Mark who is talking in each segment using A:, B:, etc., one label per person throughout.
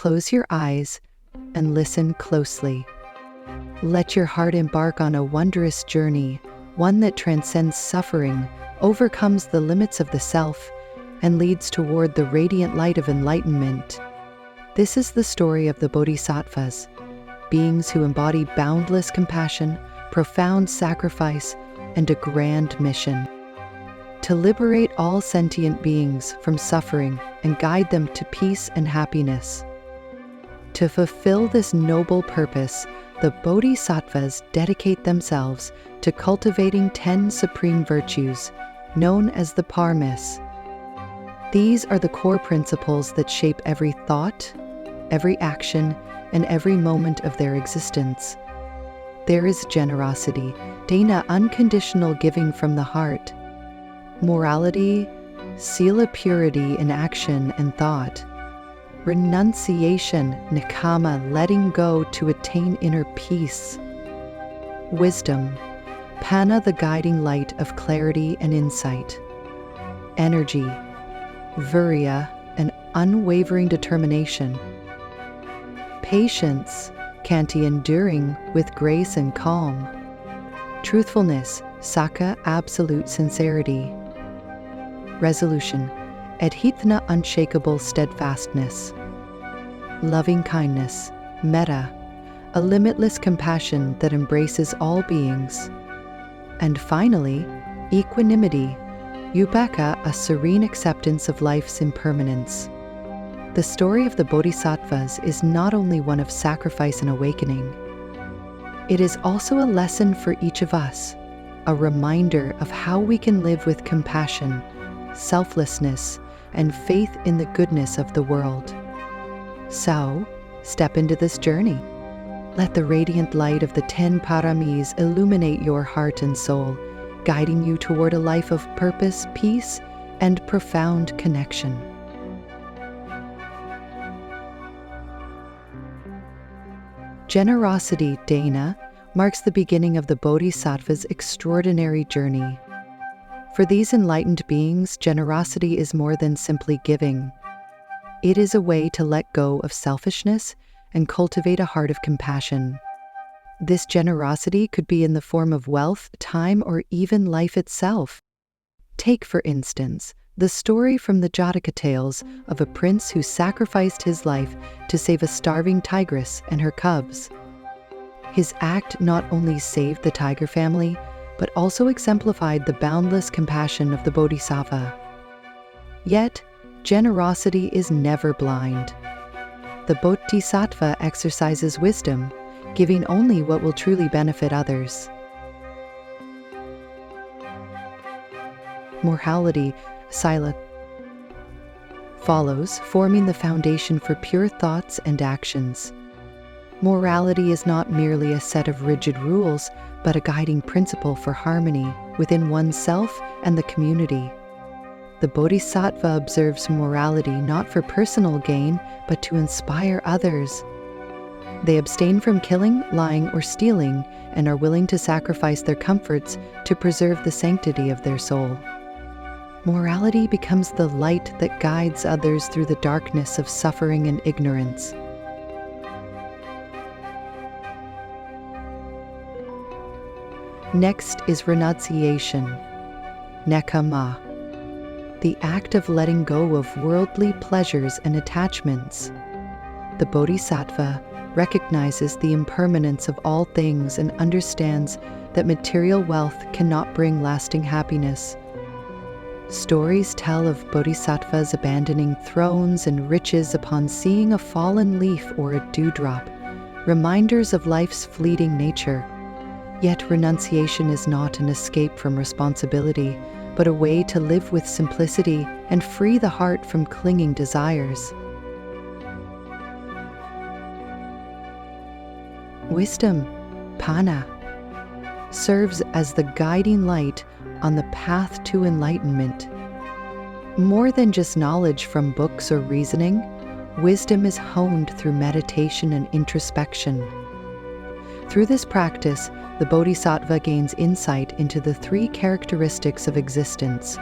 A: close your eyes and listen closely. Let your heart embark on a wondrous journey, one that transcends suffering, overcomes the limits of the self, and leads toward the radiant light of enlightenment. This is the story of the Bodhisattvas, beings who embody boundless compassion, profound sacrifice, and a grand mission: to liberate all sentient beings from suffering and guide them to peace and happiness. To fulfill this noble purpose, the Bodhisattvas dedicate themselves to cultivating 10 supreme virtues, known as the Pāramīs. These are the core principles that shape every thought, every action, and every moment of their existence. There is generosity, dana, unconditional giving from the heart; morality, sila, purity in action and thought; renunciation, nikama, letting go to attain inner peace; wisdom, pana, the guiding light of clarity and insight; energy, virya, an unwavering determination; patience, kanti, enduring with grace and calm; truthfulness, saka, absolute sincerity; resolution, adhitthana, unshakable steadfastness; loving kindness, metta, a limitless compassion that embraces all beings; and finally, equanimity, upekkha, a serene acceptance of life's impermanence. The story of the Bodhisattvas is not only one of sacrifice and awakening. It is also a lesson for each of us, a reminder of how we can live with compassion, selflessness, and faith in the goodness of the world. So, step into this journey. Let the radiant light of the Ten Pāramīs illuminate your heart and soul, guiding you toward a life of purpose, peace, and profound connection. Generosity, dana, marks the beginning of the Bodhisattva's extraordinary journey. For these enlightened beings, generosity is more than simply giving. It is a way to let go of selfishness and cultivate a heart of compassion. This generosity could be in the form of wealth, time, or even life itself. Take, for instance, the story from the Jataka tales of a prince who sacrificed his life to save a starving tigress and her cubs. His act not only saved the tiger family, but also exemplified the boundless compassion of the Bodhisattva. Yet, generosity is never blind. The Bodhisattva exercises wisdom, giving only what will truly benefit others. Morality, sila, follows, forming the foundation for pure thoughts and actions. Morality is not merely a set of rigid rules, but a guiding principle for harmony within oneself and the community. The Bodhisattva observes morality not for personal gain, but to inspire others. They abstain from killing, lying, or stealing, and are willing to sacrifice their comforts to preserve the sanctity of their soul. Morality becomes the light that guides others through the darkness of suffering and ignorance. Next is renunciation, nekama, the act of letting go of worldly pleasures and attachments. The Bodhisattva recognizes the impermanence of all things and understands that material wealth cannot bring lasting happiness. Stories tell of bodhisattvas abandoning thrones and riches upon seeing a fallen leaf or a dewdrop, reminders of life's fleeting nature. Yet renunciation is not an escape from responsibility, but a way to live with simplicity and free the heart from clinging desires. Wisdom, pana, serves as the guiding light on the path to enlightenment. More than just knowledge from books or reasoning, wisdom is honed through meditation and introspection. Through this practice, the Bodhisattva gains insight into the three characteristics of existence: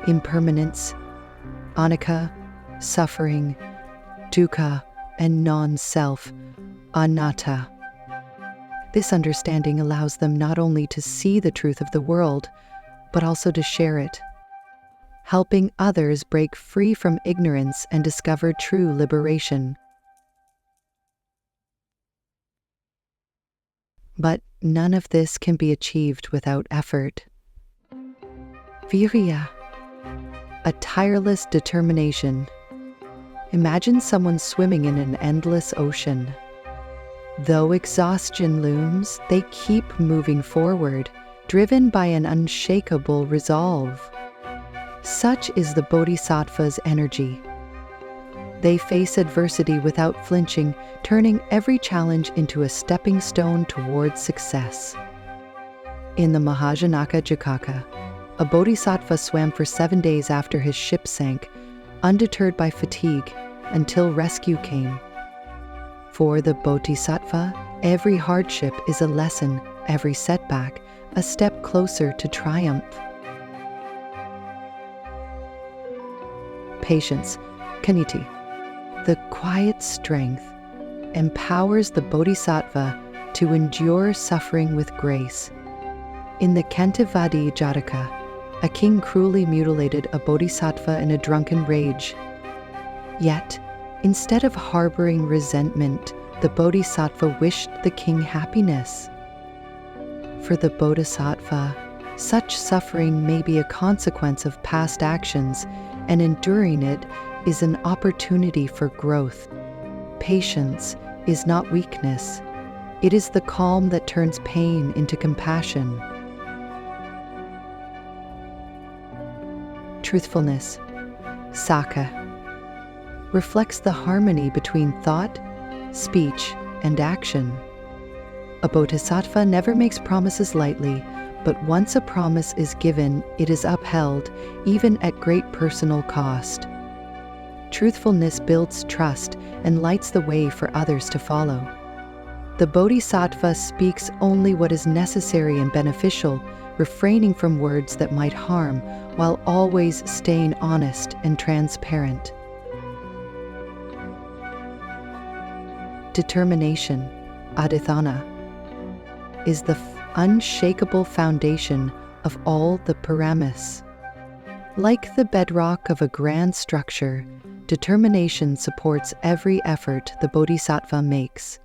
A: impermanence, anicca, suffering, dukkha, and non-self, anatta. This understanding allows them not only to see the truth of the world, but also to share it, helping others break free from ignorance and discover true liberation. But none of this can be achieved without effort. Virya, a tireless determination. Imagine someone swimming in an endless ocean. Though exhaustion looms, they keep moving forward, driven by an unshakable resolve. Such is the Bodhisattva's energy. They face adversity without flinching, turning every challenge into a stepping stone towards success. In the Mahajanaka Jataka, a bodhisattva swam for 7 days after his ship sank, undeterred by fatigue, until rescue came. For the bodhisattva, every hardship is a lesson, every setback a step closer to triumph. Patience, kaniti, the quiet strength, empowers the bodhisattva to endure suffering with grace. In the Kantivadi Jataka, a king cruelly mutilated a bodhisattva in a drunken rage. Yet, instead of harboring resentment, the bodhisattva wished the king happiness. For the bodhisattva, such suffering may be a consequence of past actions, and enduring it is an opportunity for growth. Patience is not weakness. It is the calm that turns pain into compassion. Truthfulness, saka, reflects the harmony between thought, speech, and action. A bodhisattva never makes promises lightly, but once a promise is given, it is upheld, even at great personal cost. Truthfulness builds trust and lights the way for others to follow. The bodhisattva speaks only what is necessary and beneficial, refraining from words that might harm, while always staying honest and transparent. Determination, adhithana, is the unshakable foundation of all the Pāramīs. Like the bedrock of a grand structure, determination supports every effort the bodhisattva makes.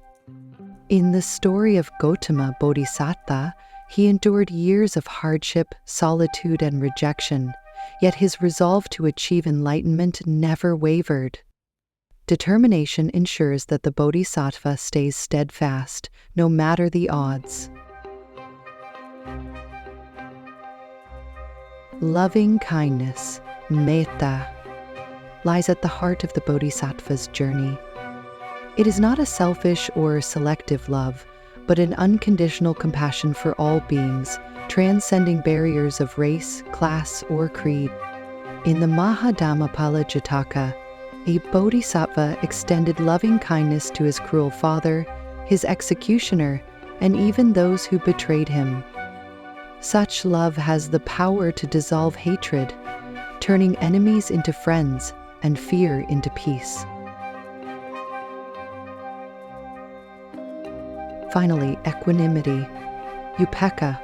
A: In the story of Gautama Bodhisattva, he endured years of hardship, solitude, and rejection, yet his resolve to achieve enlightenment never wavered. Determination ensures that the bodhisattva stays steadfast, no matter the odds. Loving kindness, metta, lies at the heart of the bodhisattva's journey. It is not a selfish or selective love, but an unconditional compassion for all beings, transcending barriers of race, class, or creed. In the Mahadhammapala Jataka, a bodhisattva extended loving kindness to his cruel father, his executioner, and even those who betrayed him. Such love has the power to dissolve hatred, turning enemies into friends and fear into peace. Finally, equanimity, upekkha,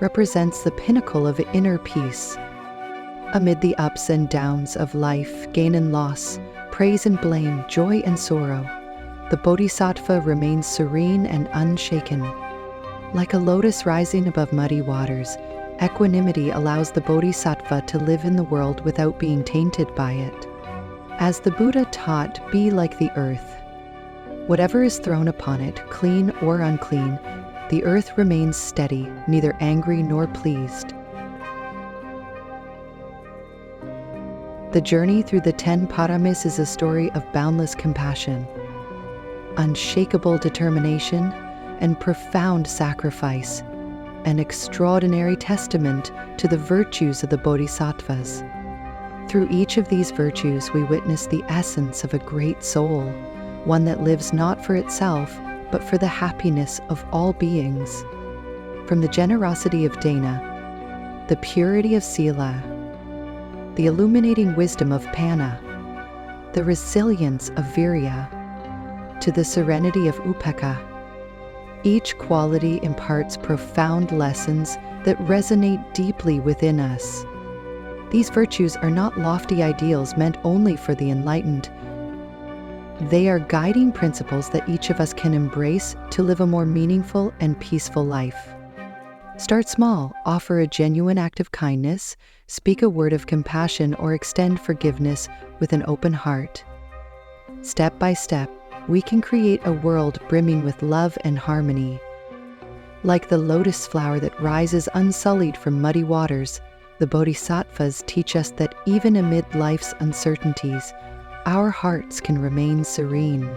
A: represents the pinnacle of inner peace. Amid the ups and downs of life, gain and loss, praise and blame, joy and sorrow, the bodhisattva remains serene and unshaken. Like a lotus rising above muddy waters, equanimity allows the bodhisattva to live in the world without being tainted by it. As the Buddha taught, be like the earth. Whatever is thrown upon it, clean or unclean, the earth remains steady, neither angry nor pleased. The journey through the Ten Pāramīs is a story of boundless compassion, unshakable determination, and profound sacrifice, an extraordinary testament to the virtues of the Bodhisattvas. Through each of these virtues, we witness the essence of a great soul, one that lives not for itself, but for the happiness of all beings. From the generosity of Dana, the purity of Sila, the illuminating wisdom of Panna, the resilience of virya, to the serenity of upekkha. Each quality imparts profound lessons that resonate deeply within us. These virtues are not lofty ideals meant only for the enlightened. They are guiding principles that each of us can embrace to live a more meaningful and peaceful life. Start small, offer a genuine act of kindness, speak a word of compassion, or extend forgiveness with an open heart. Step by step, we can create a world brimming with love and harmony. Like the lotus flower that rises unsullied from muddy waters, the Bodhisattvas teach us that even amid life's uncertainties, our hearts can remain serene.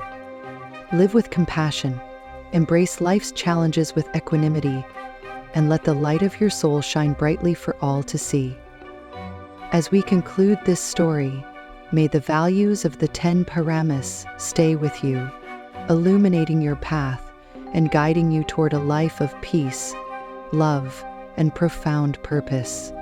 A: Live with compassion, embrace life's challenges with equanimity, and let the light of your soul shine brightly for all to see. As we conclude this story, may the values of the Ten Pāramīs stay with you, illuminating your path and guiding you toward a life of peace, love, and profound purpose.